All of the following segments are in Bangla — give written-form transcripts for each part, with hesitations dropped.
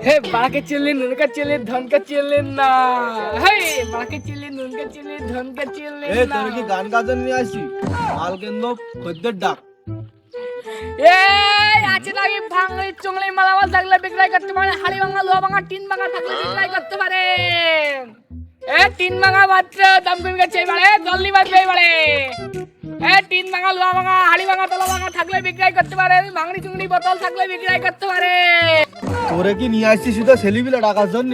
হে বাড়াকে চিনলি নুনকা চিনলি ধনকা চিনলি না। হে বাড়াকে চিনলি নুনকা চিনলি ধনকা চিনলি এ না। তোর কি গান গাজন নিয়ে আসি মাল কেন্দ্র খদ্দের ডাক। এই আছে নাকি ভাঙলি চুংলি মালামাল থাকলে বিক্রয় করতে পারে, হাড়ি ভাঙা লোহা ভাঙা টিন ভাঙা থাকলে বিক্রয় করতে পারে। এ টিন ভাঙা মাত্র দাম কমে গেছে এবারে, জলদি বাজবে এবারে। এ টিন ভাঙা লোহা ভাঙা হাড়ি ভাঙা তলা ভাঙা থাকলে বিক্রয় করতে পারে, ভাঙড়ি চুংড়ি বোতল থাকলে বিক্রয় করতে পারে। তোরে কি নিয়ে আসছি শুধু ছেলেপিলে ডাকার জন্য?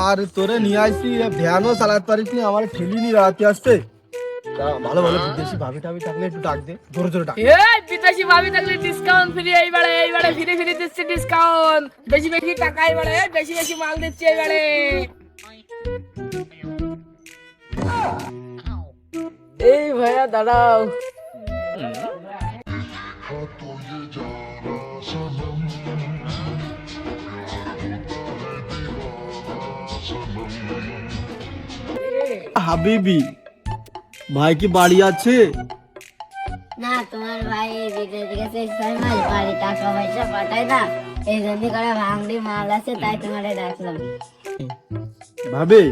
আর তোরে নিয়ে আসছি ভ্যানও চালাতে পারিস নি, আমার ঠেলি নি রাতে আসতে। ভালো ভালো বিদেশি ভাবি টাবি থাকলে একটু ডাক দে, জোরে জোরে ডাক। এই বিদেশি ভাবি থাকলে ডিসকাউন্ট ফ্রি এইবারে, এইবারে ফ্রি ফ্রি দিচ্ছে ডিসকাউন্ট। বেশি বেশি টাকা এইবারে, বেশি বেশি মাল দিচ্ছে এইবারে। এই ভাইয়া দাঁড়াও। হাবিবি ভাই কি বাড়ি আছে? না, তোমার ভাই বিদেশ গেছে 6 মাস, বাড়ি টাকা পয়সা পাঠায় না, এই জন্য করে ভাঙড়ি মাল আছে, তাই তোমারে ডাকলাম। ভাবে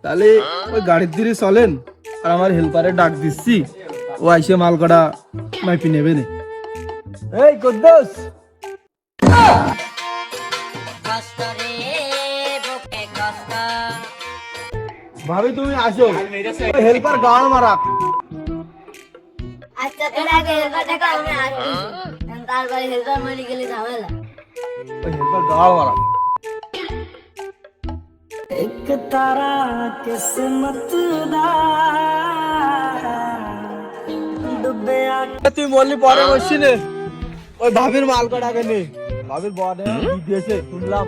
তাহলে ওই গাড়ির ধীরে চলেন, আর আমার হেল্পারে ডাক দিচ্ছি, ও আইসে মাল কটা মাইপি নেবে নে। এই কুদ্দুস, ভাবি তুমি আসো, হেল্পার গান মারা। আচ্ছা, তোর আগে হেল্পার টাকা আমি আসছি, তারপরে হেল্পার মরে গেলে ঝামেলা। হেল্পার গান মারা। एक तारा किस्मत दा डुबे তুই বললি পরে বসছি নে, ওই ভাবির মাল কটা আগে নে। ভাবির বড় দিয়েছে শুনলাম।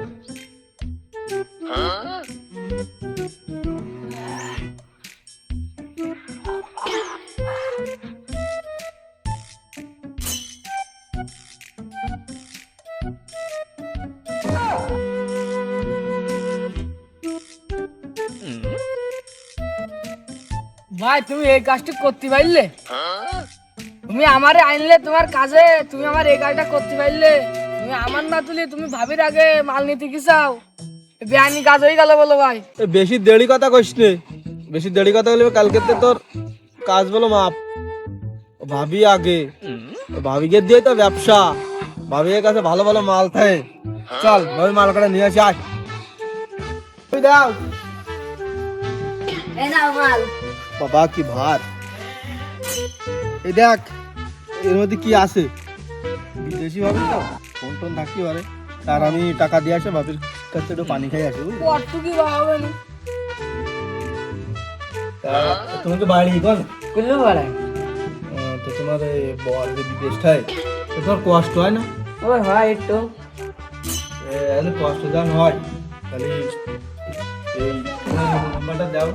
ভাই তুমি এই কাজটা করতে পারলে? তুমি আমারে আনলে তোমার কাজে, তুমি আমার এই কাজটা করতে পারলে? তুমি আমার না তুলি তুমি ভাবির আগে মাল নিতে কি চাও? বেআইনি কাজ হয়ে গেল বলো ভাই। বেশি দেরি কথা কইস নে, বেশি দেরি কথা বলবে কালকে তোর কাজ বলো মাপ। ভাবি আগে, ভাবিকে দিয়ে তো ব্যবসা, ভাবির কাছে ভালো ভালো মাল থাকে। চল ভাবি মাল কটা নিয়ে আসি। আয় তুই দাও। এই নাও মাল। বাবা কি ভার, এই দেখ এর মধ্যে কি আছে। বিদেশি ভাবি তো ফোন টোন থাকতে পারে, আর আমি টাকা দিয়ে আসে ভাবির কাছে একটু পানি খাই আসি। কত কি হবে না? তুমি তো বাড়ি কর কুল্লু বাড়ায় তো তোমার বল যে বিদেশটায় তো তোমার কষ্ট হয় না? ওই হয় একটু। কষ্ট যখন হয় তাহলে এই নাম্বারটা দাও,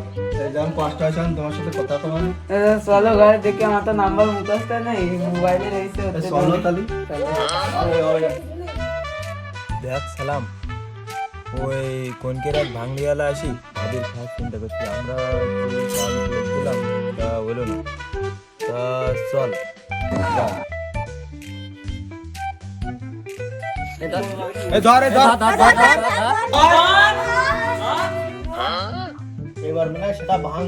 যখন কষ্ট হয় তখন তোমার সাথে কথা তো হয়। চলো ঘরে দেখে আমার তো নাম্বার মুখস্থ নেই, মোবাইলে রয়েছে। চলো তাহলে। দেখ সালাম, ওই কোনকে রাত ভাঙলিওয়ালা আসি ভাবির খাস চিন্তা করছি আমরা, দিলাম তা হলো না, তা চল এবার মানে সেটা ভাঙ।